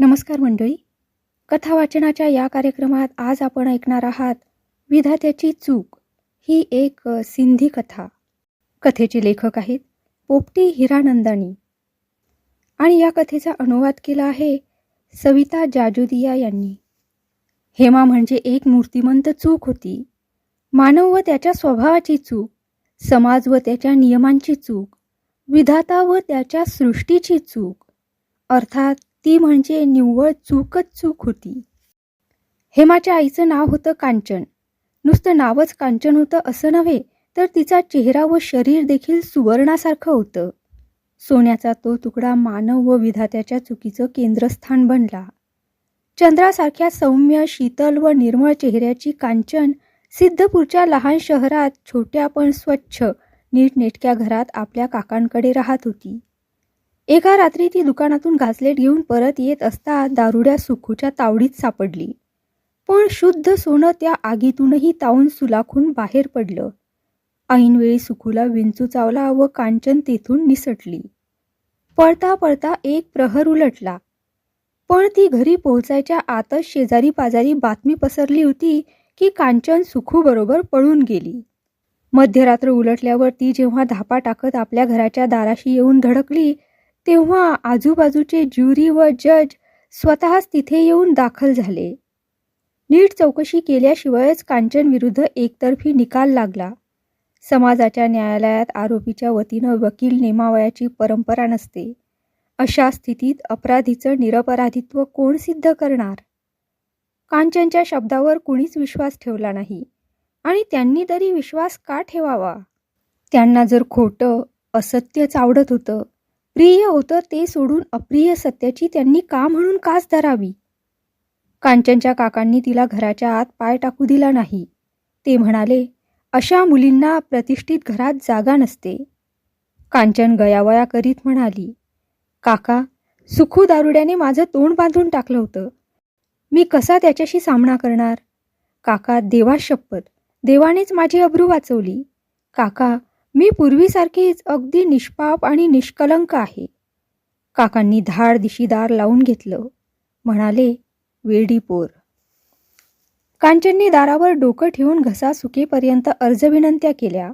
नमस्कार मंडळी. कथा वाचनाच्या या कार्यक्रमात आज आपण ऐकणार आहात विधात्याची चूक ही एक सिंधी कथा. कथेचे लेखक आहेत पोपटी हिरानंदानी आणि या कथेचा अनुवाद केला आहे सविता जाजुदिया यांनी. हेमा म्हणजे एक मूर्तिमंत चूक होती. मानव व त्याच्या स्वभावाची चूक, समाज व त्याच्या नियमांची चूक, विधाता व त्याच्या सृष्टीची चूक, अर्थात ती म्हणजे निव्वळ चूकच चूक होती. हेमाच्या आईचं नाव होतं कांचन. नुसतं नावच कांचन होतं असं नव्हे, तर तिचा चेहरा व शरीर देखील सुवर्णासारखं होतं. सोन्याचा तो तुकडा मानव व विधात्याच्या चुकीचं केंद्रस्थान बनला. चंद्रासारख्या सौम्य, शीतल व निर्मळ चेहऱ्याची कांचन सिद्धपूरच्या लहान शहरात छोट्या पण स्वच्छ नीटनेटक्या घरात आपल्या काकांकडे राहत होती. एका रात्री ती दुकानातून घासलेट घेऊन परत येत असता दारुड्या सुखूच्या तावडीत सापडली. पण शुद्ध सोनं त्या आगीतूनही तावून सुलाखून बाहेर पडलं. ऐनवेळी सुखूला विंचू चावला व कांचन तेथून निसटली. पळता पळता एक प्रहर उलटला, पण ती घरी पोहोचायच्या आतच शेजारी पाजारी बातमी पसरली होती की कांचन सुखूबरोबर पळून गेली. मध्यरात्र उलटल्यावर ती जेव्हा धापा टाकत आपल्या घराच्या दाराशी येऊन धडकली, तेव्हा आजूबाजूचे ज्युरी व जज स्वतःच तिथे येऊन दाखल झाले. नीट चौकशी केल्याशिवायच कांचन विरुद्ध एकतर्फी निकाल लागला. समाजाच्या न्यायालयात आरोपीच्या वतीनं वकील नेमावयाची परंपरा नसते. अशा स्थितीत अपराधीचं निरपराधित्व कोण सिद्ध करणार? कांचनच्या शब्दावर कुणीच विश्वास ठेवला नाही, आणि त्यांनी तरी विश्वास का ठेवावा? त्यांना जर खोटं, असत्यच आवडत होतं, प्रिय होतं, ते सोडून अप्रिय सत्याची त्यांनी का म्हणून कास धरावी? कांचनच्या काकांनी तिला घराच्या आत पाय टाकू दिला नाही. ते म्हणाले, अशा मुलींना प्रतिष्ठित घरात जागा नसते. कांचन गयावया करीत म्हणाली, काका, सुखू दारुड्याने माझं तोंड बांधून टाकलं होतं. मी कसा त्याच्याशी सामना करणार? काका, देवा शपथ, देवानेच माझी अब्रू वाचवली. काका, मी पूर्वीसारखीच अगदी निष्पाप आणि निष्कलंक आहे. काकांनी धाड दिशीदार लावून घेतलं. म्हणाले, वेडी पोर. कांचनने दारावर डोकं ठेवून घसा सुकेपर्यंत अर्ज विनंत्या केल्या.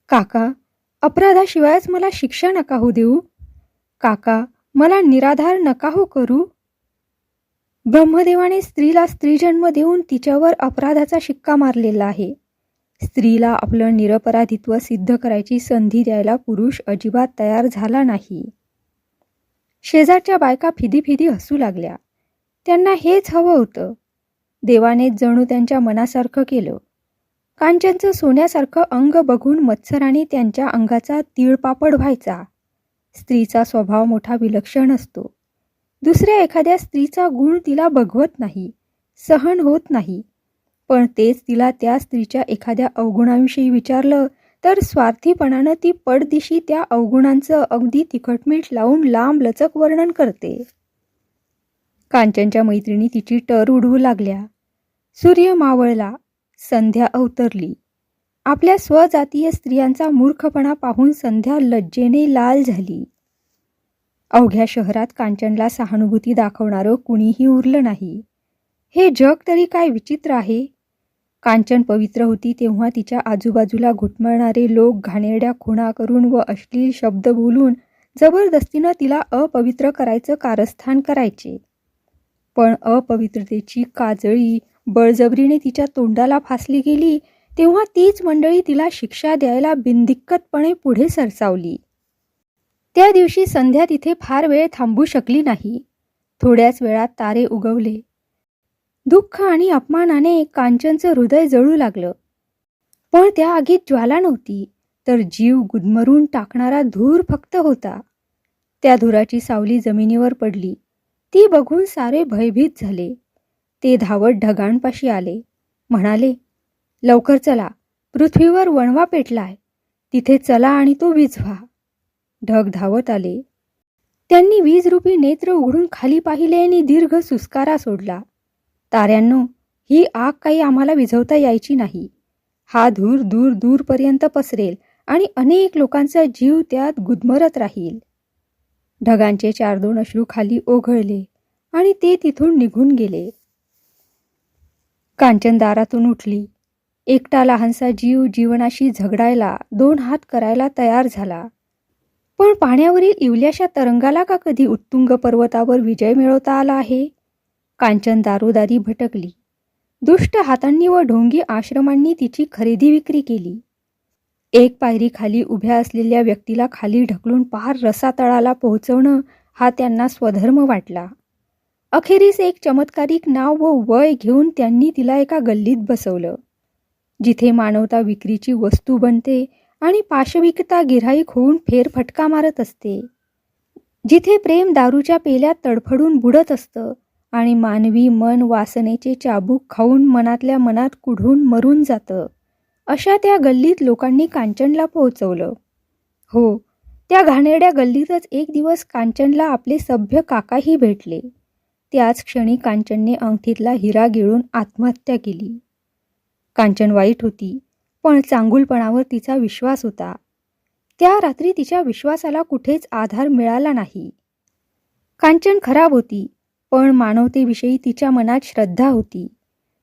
काका, अपराधाशिवायच मला शिक्षा नका हो देऊ. काका, मला निराधार नका हो करू. ब्रह्मदेवाने स्त्रीला स्त्रीजन्म देऊन तिच्यावर अपराधाचा शिक्का मारलेला आहे. स्त्रीला आपलं निरपराधित्व सिद्ध करायची संधी द्यायला पुरुष अजिबात तयार झाला नाही. शेजारच्या बायका फिदी हसू लागल्या. त्यांना हेच हवं होतं. देवाने जणू त्यांच्या मनासारखं केलं. कांचनचं सोन्यासारखं अंग बघून मत्सराने त्यांच्या अंगाचा तीळपापड व्हायचा. स्त्रीचा स्वभाव मोठा विलक्षण असतो. दुसऱ्या एखाद्या स्त्रीचा गुण तिला बघवत नाही, सहन होत नाही. पण तेच तिला त्या स्त्रीच्या एखाद्या अवगुणाविषयी विचारलं तर स्वार्थीपणानं ती पडदिशी त्या अवगुणांचं अगदी तिखटमीठ लावून लांब लचक वर्णन करते. कांचनच्या मैत्रिणी तिची टर उडवू लागल्या. सूर्य मावळला, संध्या अवतरली. आपल्या स्वजातीय स्त्रियांचा मूर्खपणा पाहून संध्या लज्जेने लाल झाली. अवघ्या शहरात कांचनला सहानुभूती दाखवणारं कुणीही उरलं नाही. हे जग तरी काय विचित्र आहे. कांचन पवित्र होती तेव्हा तिच्या आजूबाजूला घुटमळणारे लोक घाणेरड्या खुणा करून व अश्लील शब्द बोलून जबरदस्तीनं तिला अपवित्र करायचं कारस्थान करायचे. पण अपवित्रतेची काजळी बळजबरीने तिच्या तोंडाला फासली गेली तेव्हा तीच मंडळी तिला शिक्षा द्यायला बिनदिक्कतपणे पुढे सरसावली. त्या दिवशी संध्या तिथे फार वेळ थांबू शकली नाही. थोड्याच वेळात तारे उगवले. दुःख आणि अपमानाने कांचनचं हृदय जळू लागलं. पण त्या आगीत ज्वाला नव्हती, तर जीव गुदमरून टाकणारा धूर फक्त होता. त्या धुराची सावली जमिनीवर पडली. ती बघून सारे भयभीत झाले. ते धावत ढगांपाशी आले. म्हणाले, लवकर चला, पृथ्वीवर वणवा पेटलाय. तिथे चला आणि तो विझवा. ढग धावत आले. त्यांनी वीजरूपी नेत्र उघडून खाली पाहिले आणि दीर्घ सुस्कारा सोडला. ताऱ्यांनो, ही आग काही आम्हाला विझवता यायची नाही. हा धूर दूर दूरपर्यंत पसरेल आणि अनेक लोकांचा जीव त्यात गुदमरत राहील. ढगांचे 4-2 अश्रू खाली ओघळले आणि ते तिथून निघून गेले. कांचन दारातून उठली. एकटा लहानसा जीव जीवनाशी झगडायला, 2 हात करायला तयार झाला. पण पाण्यावरील इवल्याशा तरंगाला का कधी उत्तुंग पर्वतावर विजय मिळवता आला आहे? कांचन दारोदारी भटकली. दुष्ट हातांनी व ढोंगी आश्रमांनी तिची खरेदी विक्री केली. एक पायरी खाली उभ्या असलेल्या व्यक्तीला खाली ढकलून पार रसातळाला पोहोचवणं हा त्यांना स्वधर्म वाटला. अखेरीस एक चमत्कारिक नाव व वय घेऊन त्यांनी तिला एका गल्लीत बसवलं, जिथे मानवता विक्रीची वस्तू बनते आणि पाशविकता गिऱ्हाईक होऊन फेरफटका मारत असते. जिथे प्रेम दारूच्या पेल्यात तडफडून बुडत असतं आणि मानवी मन वासनेचे चाबूक खाऊन मनातल्या मनात कुढून मरून जातं. अशा त्या गल्लीत लोकांनी कांचनला पोहोचवलं. हो, त्या घाणेरड्या गल्लीतच एक दिवस कांचनला आपले सभ्य काकाही भेटले. त्याच क्षणी कांचनने अंगठीतला हिरा गिळून आत्महत्या केली. कांचन वाईट होती, पण चांगुलपणावर तिचा विश्वास होता. त्या रात्री तिच्या विश्वासाला कुठेच आधार मिळाला नाही. कांचन खराब होती, पण मानवतेविषयी तिच्या मनात श्रद्धा होती.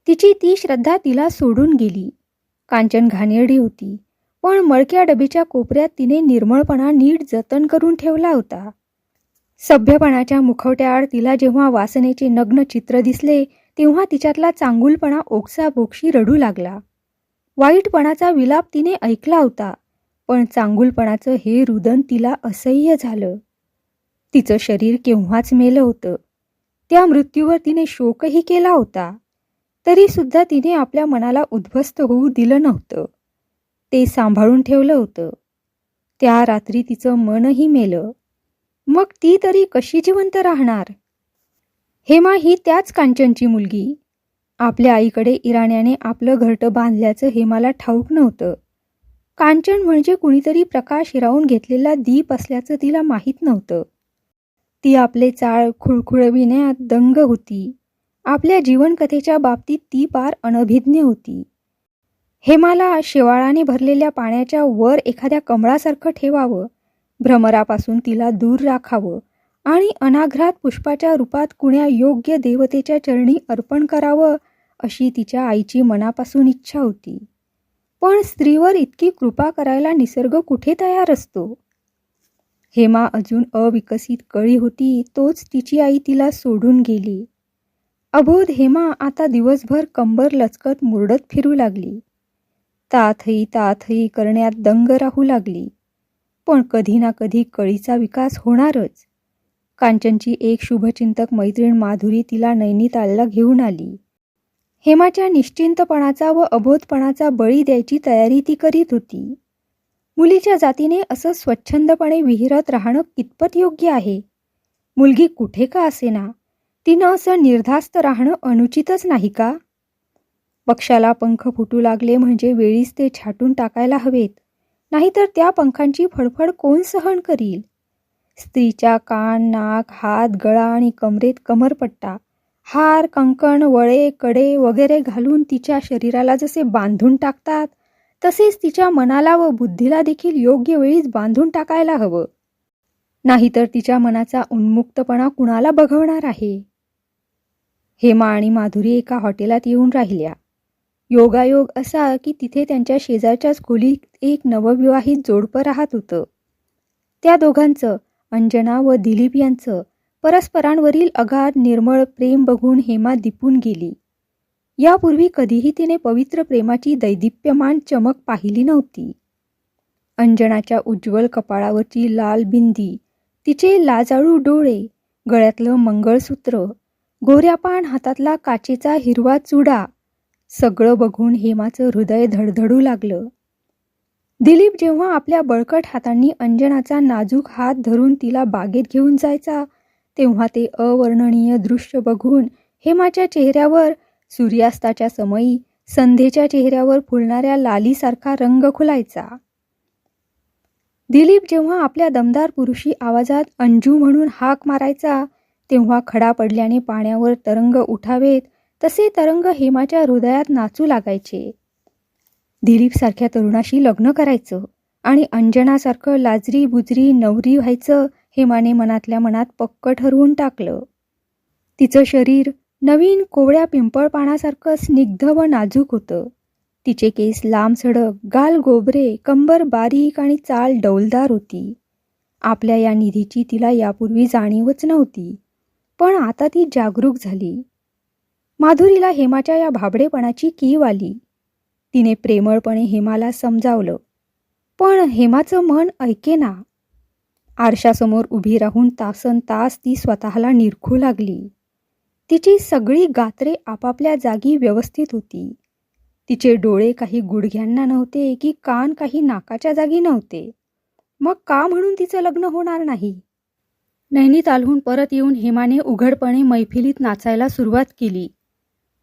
तिची ती श्रद्धा तिला सोडून गेली. कांचन घाणेरडी होती, पण मळक्या डबीच्या कोपऱ्यात तिने निर्मळपणा नीट जतन करून ठेवला होता. सभ्यपणाच्या मुखवट्याआड तिला जेव्हा वासनेचे नग्न चित्र दिसले, तेव्हा तिच्यातला चांगुलपणा ओक्साबोक्शी रडू लागला. वाईटपणाचा विलाप तिने ऐकला होता, पण चांगुलपणाचं हे रुदन तिला असह्य झालं. तिचं शरीर केव्हाच मेलं होतं. त्या मृत्यूवर तिने शोकही केला होता. तरी सुद्धा तिने आपल्या मनाला उद्ध्वस्त होऊ दिलं नव्हतं. ते सांभाळून ठेवलं होतं. त्या रात्री तिचं मनही मेलं. मग ती तरी कशी जिवंत राहणार? हेमा ही त्याच कांचनची मुलगी. आपल्या आईकडे इराण्याने आपलं घरटं बांधल्याचं हेमाला ठाऊक नव्हतं. कांचन म्हणजे कुणीतरी प्रकाश हिरावून घेतलेला दीप असल्याचं तिला माहीत नव्हतं. ती आपले चाळ खुळखुळविण्यात दंग होती. आपल्या जीवनकथेच्या बाबतीत ती पार अनभिज्ञ होती. हेमाला शेवाळाने भरलेल्या पाण्याच्या वर एखाद्या कमळासारखं ठेवावं, भ्रमरापासून तिला दूर राखावं आणि अनाघ्रात पुष्पाच्या रूपात कुण्या योग्य देवतेच्या चरणी अर्पण करावं, अशी तिच्या आईची मनापासून इच्छा होती. पण स्त्रीवर इतकी कृपा करायला निसर्ग कुठे तयार असतो? हेमा अजून अविकसित कळी होती, तोच तिची आई तिला सोडून गेली. अबोध हेमा आता दिवसभर कंबर लचकत मुरडत फिरू लागली. ताथई करण्यात दंग राहू लागली. पण कधी ना कधी कळीचा विकास होणारच. कांचनची एक शुभचिंतक मैत्रीण माधुरी तिला नैनितालला घेऊन आली. हेमाच्या निश्चिंतपणाचा व अबोधपणाचा बळी द्यायची तयारी ती करीत होती. मुलीच्या जातीने असं स्वच्छंदपणे विहिरत राहणं कितपत योग्य आहे? मुलगी कुठे का असेना, तिनं असं निर्धास्त राहणं अनुचितच नाही का? पक्षाला पंख फुटू लागले म्हणजे वेळीच ते छाटून टाकायला हवेत, नाहीतर त्या पंखांची फडफड कोण सहन करील? स्त्रीच्या कान, नाक, हात, गळा आणि कमरेत कमरपट्टा, हार, कंकण, वळे, कडे वगैरे घालून तिच्या शरीराला जसे बांधून टाकतात, तसेच तिच्या मनाला व बुद्धीला देखील योग्य वेळीच बांधून टाकायला हवं. नाहीतर तिच्या मनाचा उन्मुक्तपणा कुणाला बघवणार आहे? हेमा आणि माधुरी एका हॉटेलात येऊन राहिल्या. योगायोग असा की तिथे त्यांच्या शेजारच्याच खोलीत एक नवविवाहित जोडपं राहत होतं. त्या दोघांचं, अंजना व दिलीप यांचं, परस्परांवरील अगाध निर्मळ प्रेम बघून हेमा दिपून गेली. यापूर्वी कधीही तिने पवित्र प्रेमाची दैदिप्यमान चमक पाहिली नव्हती. अंजनाच्या उज्ज्वल कपाळावरची लाल बिंदी, तिचे लाजाळू डोळे, गळ्यातलं मंगळसूत्र, गोऱ्यापान हातातला काचेचा हिरवा चुडा, सगळं बघून हेमाचं हृदय धडधडू लागलं. दिलीप जेव्हा आपल्या बळकट हातांनी अंजनाचा नाजूक हात धरून तिला बागेत घेऊन जायचा, तेव्हा ते अवर्णनीय दृश्य बघून हेमाच्या चेहऱ्यावर सूर्यास्ताच्या समयी संध्येच्या चेहऱ्यावर फुलणाऱ्या लालीसारखा रंग खुलायचा. दिलीप जेव्हा आपल्या दमदार पुरुषी आवाजात अंजू म्हणून हाक मारायचा, तेव्हा खडा पडल्याने पाण्यावर तरंग उठावेत तसे तरंग हेमाच्या हृदयात नाचू लागायचे. दिलीपसारख्या तरुणाशी लग्न करायचं आणि अंजनासारखं लाजरी बुजरी नवरी व्हायचं हेमाने मनातल्या मनात पक्क ठरवून टाकलं. तिचं शरीर नवीन कोवळ्या पिंपळपानासारखं स्निग्ध व नाजूक होतं. तिचे केस लांब सडक, गाल गोबरे, कंबर बारीक आणि चाल डौलदार होती. आपल्या या निधीची तिला यापूर्वी जाणीवच नव्हती, पण आता ती जागरूक झाली. माधुरीला हेमाच्या या भाबडेपणाची कीव आली. तिने प्रेमळपणे हेमाला समजावलं, पण हेमाचं मन ऐकेना. आरशासमोर उभी राहून तासनतास ती स्वतःला निरखू लागली. तिची सगळी गात्रे आपापल्या जागी व्यवस्थित होती. तिचे डोळे काही गुडघ्यांना नव्हते की कान काही नाकाच्या जागी नव्हते. मग का म्हणून तिचं लग्न होणार नाही? नैनितालहून परत येऊन हेमाने उघडपणे मैफिलीत नाचायला सुरुवात केली.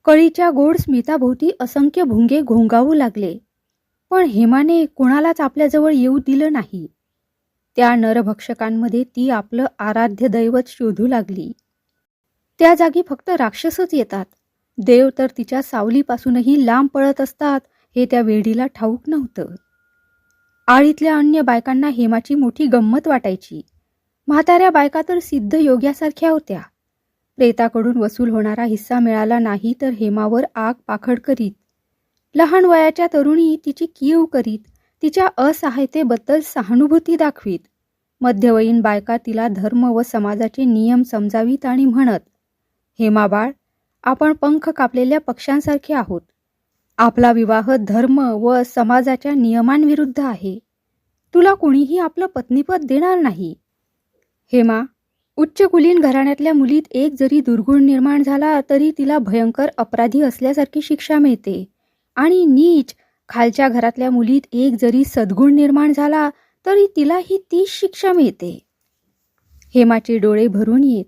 कळीच्या गोड स्मिताभोवती असंख्य भुंगे घोंगावू लागले, पण हेमाने कुणालाच आपल्याजवळ येऊ दिलं नाही. त्या नरभक्षकांमध्ये ती आपलं आराध्य दैवत शोधू लागली. त्या जागी फक्त राक्षसच येतात. देव तर तिच्या सावलीपासूनही लांब पळत असतात हे त्या वेडीला ठाऊक नव्हतं. आळीतल्या अन्य बायकांना हेमाची मोठी गंमत वाटायची. म्हाताऱ्या बायका तर सिद्ध योग्यासारख्या होत्या. प्रेताकडून वसूल होणारा हिस्सा मिळाला नाही तर हेमावर आग पाखड करीत. लहान वयाच्या तरुणी तिची कीव करीत, तिच्या असहायतेबद्दल सहानुभूती दाखवीत. मध्यवयीन बायका तिला धर्म व समाजाचे नियम समजावीत आणि म्हणत, हेमा बाळ, आपण पंख कापलेल्या पक्ष्यांसारखे आहोत. आपला विवाह धर्म व समाजाच्या नियमांविरुद्ध आहे. तुला कुणीही आपलं पत्नीपद देणार नाही. हेमा, उच्च कुलीन घराण्यातल्या मुलीत एक जरी दुर्गुण निर्माण झाला तरी तिला भयंकर अपराधी असल्यासारखी शिक्षा मिळते, आणि नीच खालच्या घरातल्या मुलीत एक जरी सद्गुण निर्माण झाला तरी तिलाही तीच शिक्षा मिळते. हेमाचे डोळे भरून येत.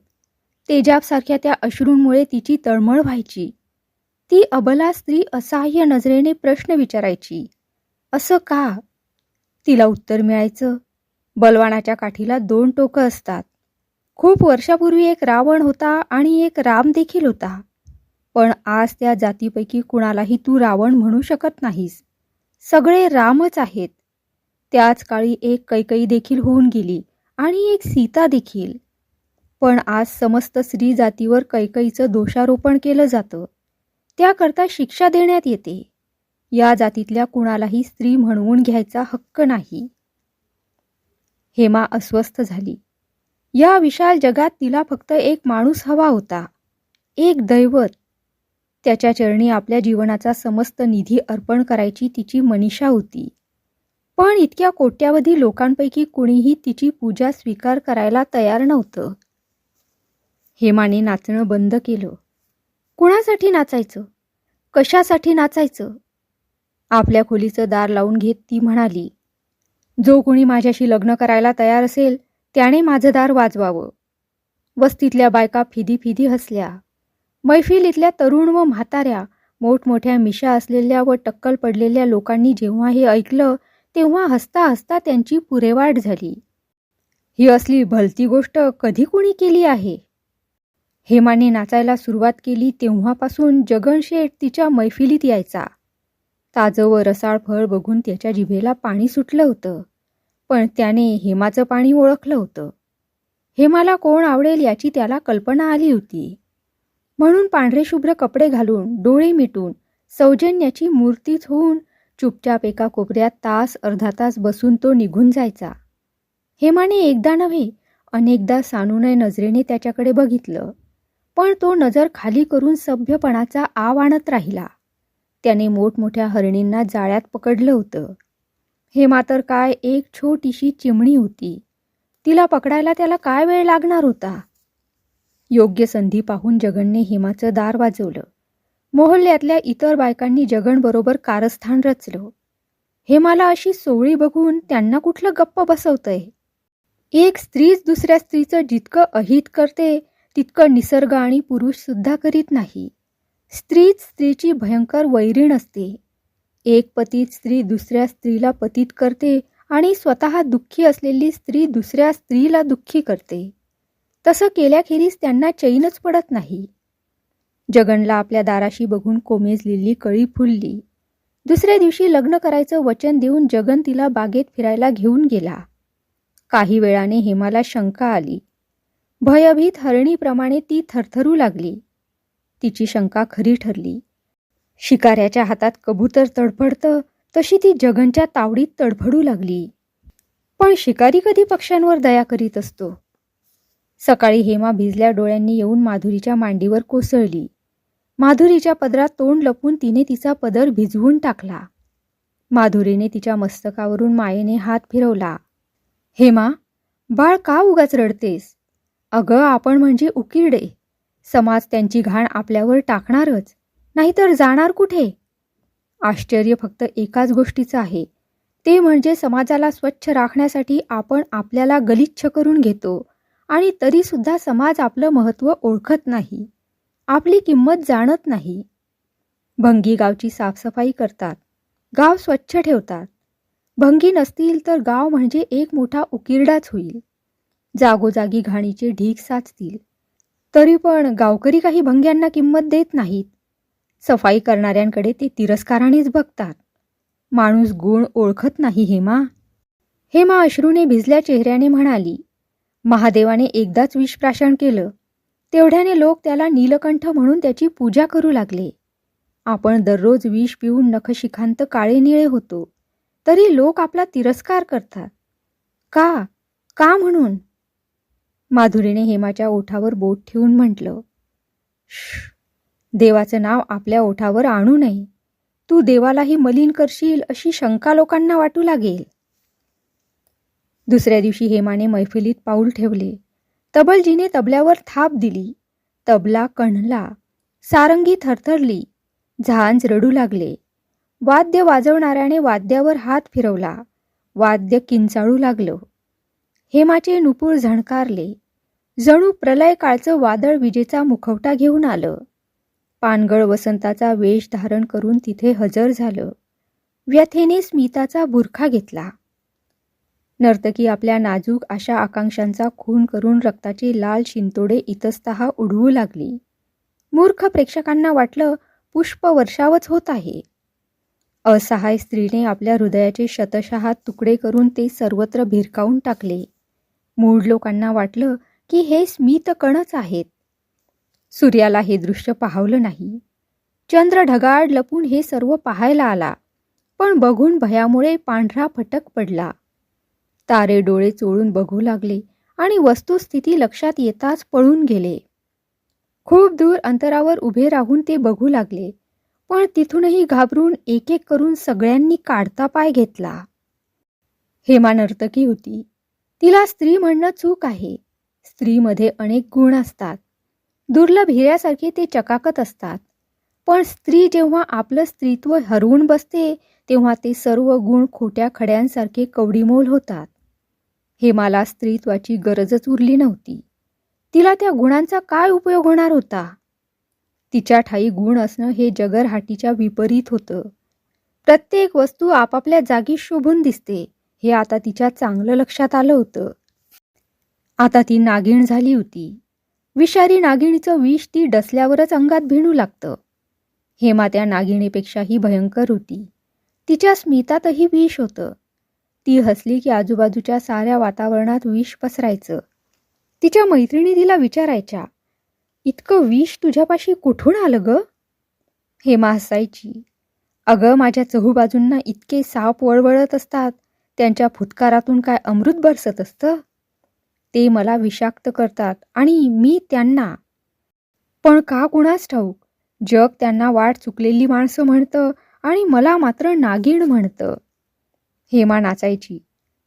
तेजाबसारख्या त्या अश्रूंमुळे तिची तळमळ व्हायची. ती अबला स्त्री असहाय्य नजरेने प्रश्न विचारायची, असं का? तिला उत्तर मिळायचं, बलवानाच्या काठीला 2 टोकं असतात. खूप वर्षापूर्वी एक रावण होता आणि एक राम देखील होता. पण आज त्या जातीपैकी कुणालाही तू रावण म्हणू शकत नाहीस. सगळे रामच आहेत. त्याच काळी एक कैकई देखील होऊन गेली आणि एक सीता देखील. पण आज समस्त स्त्री जातीवर कैकईचं दोषारोपण केलं जातं. त्याकरता शिक्षा देण्यात येते. या जातीतल्या कुणालाही स्त्री म्हणवून घ्यायचा हक्क नाही. हेमा अस्वस्थ झाली. या विशाल जगात तिला फक्त एक माणूस हवा होता, एक दैवत. त्याच्या चरणी आपल्या जीवनाचा समस्त निधी अर्पण करायची तिची मनीषा होती. पण इतक्या कोट्यावधी लोकांपैकी कुणीही तिची पूजा स्वीकार करायला तयार नव्हतं. हेमाने नाचणं बंद केलं. कुणासाठी नाचायचं? कशासाठी नाचायचं? आपल्या खोलीचं दार लावून घेत ती म्हणाली, जो कोणी माझ्याशी लग्न करायला तयार असेल त्याने माझं दार वाजवावं. वस्तीतल्या बायका फिदी फिदी हसल्या. मैफिलीतल्या तरुण व म्हाताऱ्या, मोठमोठ्या मिशा असलेल्या व टक्कल पडलेल्या लोकांनी जेव्हा हे ऐकलं तेव्हा हसता हसता त्यांची पुरेवाट झाली. ही असली भलती गोष्ट कधी कोणी केली आहे? हेमाने नाचायला सुरुवात केली तेव्हापासून जगनशेठ तिच्या मैफिलीत यायचा. ताजं व रसाळ फळ बघून त्याच्या जिभेला पाणी सुटलं होतं, पण त्याने हेमाचं पाणी ओळखलं होतं. हेमाला कोण आवडेल याची त्याला कल्पना आली होती. म्हणून पांढरे शुभ्र कपडे घालून, डोळे मिटून, सौजन्याची मूर्तीच होऊन चुपचाप एका कोपऱ्यात तास अर्धा तास बसून तो निघून जायचा. हेमाने एकदा नव्हे अनेकदा सानुनय नजरेने त्याच्याकडे बघितलं, पण तो नजर खाली करून सभ्यपणाचा आव आणत राहिला. त्याने मोठमोठ्या हरणींना जाळ्यात पकडलं होतं. हेमा तर काय एक छोटीशी चिमणी होती. तिला पकडायला त्याला काय वेळ लागणार होता? योग्य संधी पाहून जगनने हेमाचं दार वाजवलं. मोहल्ल्यातल्या इतर बायकांनी जगनबरोबर कारस्थान रचलं. हेमाला अशी सोवळी बघून त्यांना कुठलं गप्प बसवतंय? एक स्त्रीच दुसऱ्या स्त्रीचं जितकं अहित करते तितकं निसर्ग आणि पुरुष सुद्धा करीत नाही. स्त्रीच स्त्रीची भयंकर वैरीण असते. एक पतित स्त्री दुसऱ्या स्त्रीला पतित करते आणि स्वतः दुःखी असलेली स्त्री दुसऱ्या स्त्रीला दुःखी करते. तसं केल्याखेरीज त्यांना चैनच पडत नाही. जगनला आपल्या दाराशी बघून कोमेजलेली कळी फुलली. दुसऱ्या दिवशी लग्न करायचं वचन देऊन जगन तिला बागेत फिरायला घेऊन गेला. काही वेळाने हेमाला शंका आली. भयभीत हरणीप्रमाणे ती थरथरू लागली. तिची शंका खरी ठरली. शिकाऱ्याच्या हातात कबूतर तडफडतं तशी ती जगनच्या तावडीत तडफडू लागली. पण शिकारी कधी पक्ष्यांवर दया करीत असतो? सकाळी हेमा भिजल्या डोळ्यांनी येऊन माधुरीच्या मांडीवर कोसळली. माधुरीच्या पदरात तोंड लपवून तिने तिचा पदर भिजवून टाकला. माधुरीने तिच्या मस्तकावरून मायेने हात फिरवला. हेमा, बाळ का उगाच रडतेस? अगं, आपण म्हणजे उकिरडे. समाज त्यांची घाण आपल्यावर टाकणारच, नाहीतर जाणार कुठे? आश्चर्य फक्त एकाच गोष्टीचं आहे, ते म्हणजे समाजाला स्वच्छ राखण्यासाठी आपण आपल्याला गलिच्छ करून घेतो आणि तरीसुद्धा समाज आपलं महत्त्व ओळखत नाही, आपली किंमत जाणत नाही. भंगी गावची साफसफाई करतात, गाव स्वच्छ ठेवतात. भंगी नसतील तर गाव म्हणजे एक मोठा उकिरडाच होईल. जागोजागी घाणीचे ढीग साचतील. तरी पण गावकरी काही भंग्यांना किंमत देत नाहीत. सफाई करणाऱ्यांकडे ते तिरस्कारानेच बघतात. माणूस गुण ओळखत नाही हेमा. हेमा अश्रूने भिजल्या चेहऱ्याने म्हणाली, महादेवाने एकदाच विषप्राशन केलं, तेवढ्याने लोक त्याला नीलकंठ म्हणून त्याची पूजा करू लागले. आपण दररोज विष पिऊन नखशिखांत काळे निळे होतो, तरी लोक आपला तिरस्कार करतात. का? का म्हणून? माधुरीने हेमाच्या ओठावर बोट ठेवून म्हटलं, देवाचं नाव आपल्या ओठावर आणू नये. तू देवालाही मलिन करशील अशी शंका लोकांना वाटू लागेल. दुसऱ्या दिवशी हेमाने मैफिलीत पाऊल ठेवले. तबलजीने तबल्यावर थाप दिली. तबला कणला. सारंगी थरथरली. झांज रडू लागले. वाद्य वाजवणाऱ्याने वाद्यावर हात फिरवला. वाद्य किंचाळू लागलं. हेमाचे नुपूर झणकारले. जणू प्रलय काळचं वादळ विजेचा मुखवटा घेऊन आलं. पानगळ वसंताचा वेश धारण करून तिथे हजर झालं. व्यथेने स्मिताचा बुरखा घेतला. नर्तकी आपल्या नाजूक अशा आकांक्षांचा खून करून रक्ताचे लाल शिंतोडे इतस्तः उडवू लागली. मूर्ख प्रेक्षकांना वाटलं पुष्पवर्षावच होत आहे. असहाय स्त्रीने आपल्या हृदयाचे शतशः तुकडे करून ते सर्वत्र भिरकावून टाकले. मूढ लोकांना वाटलं की हे स्मितकणच आहेत. सूर्याला हे दृश्य पाहवलं नाही. चंद्र ढगाळ लपून हे सर्व पाहायला आला, पण बघून भयामुळे पांढरा फटक पडला. तारे डोळे चोळून बघू लागले आणि वस्तुस्थिती लक्षात येताच पळून गेले. खूप दूर अंतरावर उभे राहून ते बघू लागले, पण तिथूनही घाबरून एक एक करून सगळ्यांनी काढता पाय घेतला. हेमा नर्तकी होती. तिला स्त्री म्हणणं चूक आहे. स्त्रीमध्ये अनेक गुण असतात. दुर्लभ हिऱ्यासारखे ते चकाकत असतात. पण स्त्री जेव्हा आपलं स्त्रीत्व हरवून बसते तेव्हा ते सर्व गुण खोट्या खड्यांसारखे कवडीमोल होतात. हेमाला स्त्रीत्वाची गरजच उरली नव्हती. तिला त्या गुणांचा काय उपयोग होणार होता? तिच्या ठाई गुण असणं हे जगरहाटीच्या विपरीत होतं. प्रत्येक वस्तू आपापल्या जागी शोभून दिसते हे आता तिच्या चांगलं लक्षात आलं होतं. आता ती नागिण झाली होती. विषारी नागिणीचं विष ती डसल्यावरच अंगात भिणू लागतं. हेमा त्या नागिणीपेक्षाही भयंकर होती. तिच्या स्मितातही विष होतं. ती हसली की आजूबाजूच्या साऱ्या वातावरणात विष पसरायचं. तिच्या मैत्रिणी तिला विचारायच्या, इतकं विष तुझ्यापाशी कुठून आलं ग? हेमा हसायची. अगं, माझ्या चहूबाजूंना इतके साप वळवळत असतात, त्यांच्या फुतकारातून काय अमृत बरसत असतं? ते मला विषाक्त करतात आणि मी त्यांना. पण का कुणास ठाऊक, जग त्यांना वाट चुकलेली माणसं म्हणतं आणि मला मात्र नागिण म्हणतं. हेमा नाचायची.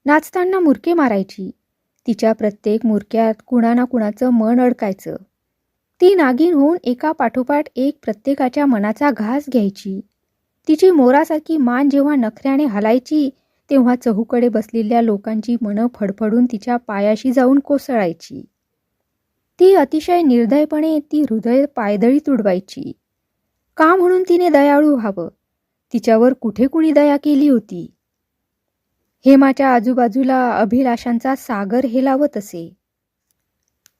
नाचताना मुरके मारायची. तिच्या प्रत्येक मुरक्यात कुणा ना कुणाचं मन अडकायचं. ती नागिण होऊन एका पाठोपाठ एक प्रत्येकाच्या मनाचा घास घ्यायची. तिची मोरासारखी मान जेव्हा नखऱ्याने हलायची तेव्हा चहूकडे बसलेल्या लोकांची मनं फडफडून तिच्या पायाशी जाऊन कोसळायची. ती अतिशय निर्दयपणे ती हृदय पायदळी तुडवायची. का म्हणून तिने दयाळू व्हावं? तिच्यावर कुठे कुणी दया केली होती? हेमाच्या आजूबाजूला अभिलाषांचा सागर हेलावत असे.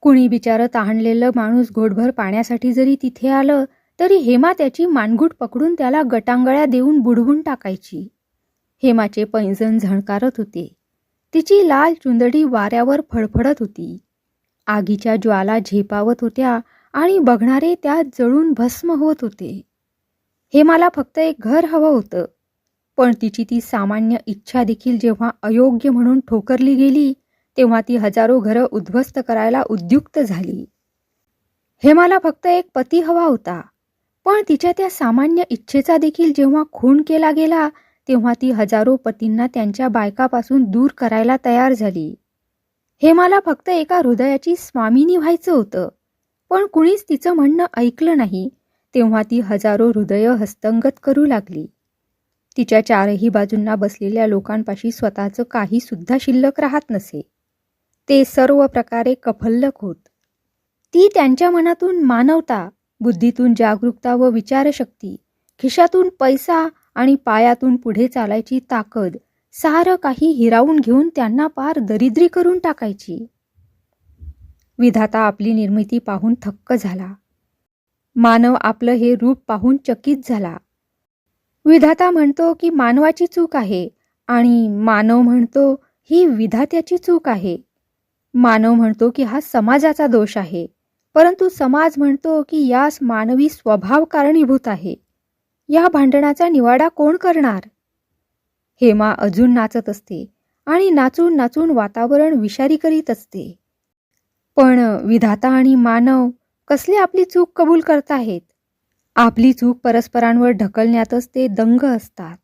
कुणी बिचारं तहानलेलं माणूस घोटभर पाण्यासाठी जरी तिथे आलं तरी हेमा त्याची मानगूट पकडून त्याला गटांगळ्या देऊन बुडवून टाकायची. हेमाचे पैंजण झणकारत होते. तिची लाल चुंदडी वाऱ्यावर फडफडत होती. आगीच्या ज्वाला झेपावत होत्या आणि बघणारे त्यात जळून भस्म होत होते. हेमाला फक्त एक घर हवं होतं, पण तिची ती सामान्य इच्छा देखील जेव्हा अयोग्य म्हणून ठोकरली गेली, तेव्हा ती हजारो घरं उद्ध्वस्त करायला उद्युक्त झाली. हेमाला फक्त एक पती हवा होता, पण तिच्या त्या सामान्य इच्छेचा देखील जेव्हा खून केला गेला, तेव्हा ती हजारो पतींना त्यांच्या बायकापासून दूर करायला तयार झाली. हेमाला फक्त एका हृदयाची स्वामिनी व्हायचं होतं, पण कुणीच तिचं म्हणणं ऐकलं नाही. तेव्हा ती हजारो हृदय हस्तंगत करू लागली. तिच्या चारही बाजूंना बसलेल्या लोकांपाशी स्वतःचं काही सुद्धा शिल्लक राहत नसे. ते सर्व प्रकारे कफल्लक होत. ती त्यांच्या मनातून मानवता, बुद्धीतून जागरूकता व विचारशक्ती, खिशातून पैसा आणि पायातून पुढे चालायची ताकद, सारं काही हिरावून घेऊन त्यांना पार दरिद्री करून टाकायची. विधाता आपली निर्मिती पाहून थक्क झाला. मानव आपलं हे रूप पाहून चकित झाला. विधाता म्हणतो की मानवाची चूक आहे आणि मानव म्हणतो ही विधात्याची चूक आहे. मानव म्हणतो की हा समाजाचा दोष आहे, परंतु समाज म्हणतो की यास मानवी स्वभाव कारणीभूत आहे. या भांडणाचा निवाडा कोण करणार? हेमा अजून नाचत असते आणि नाचून नाचून वातावरण विषारी करीत असते. पण विधाता आणि मानव कसले आपली चूक कबूल करताहेत? आपली चूक परस्परांवर ढकलण्यातच ते दंग असतात.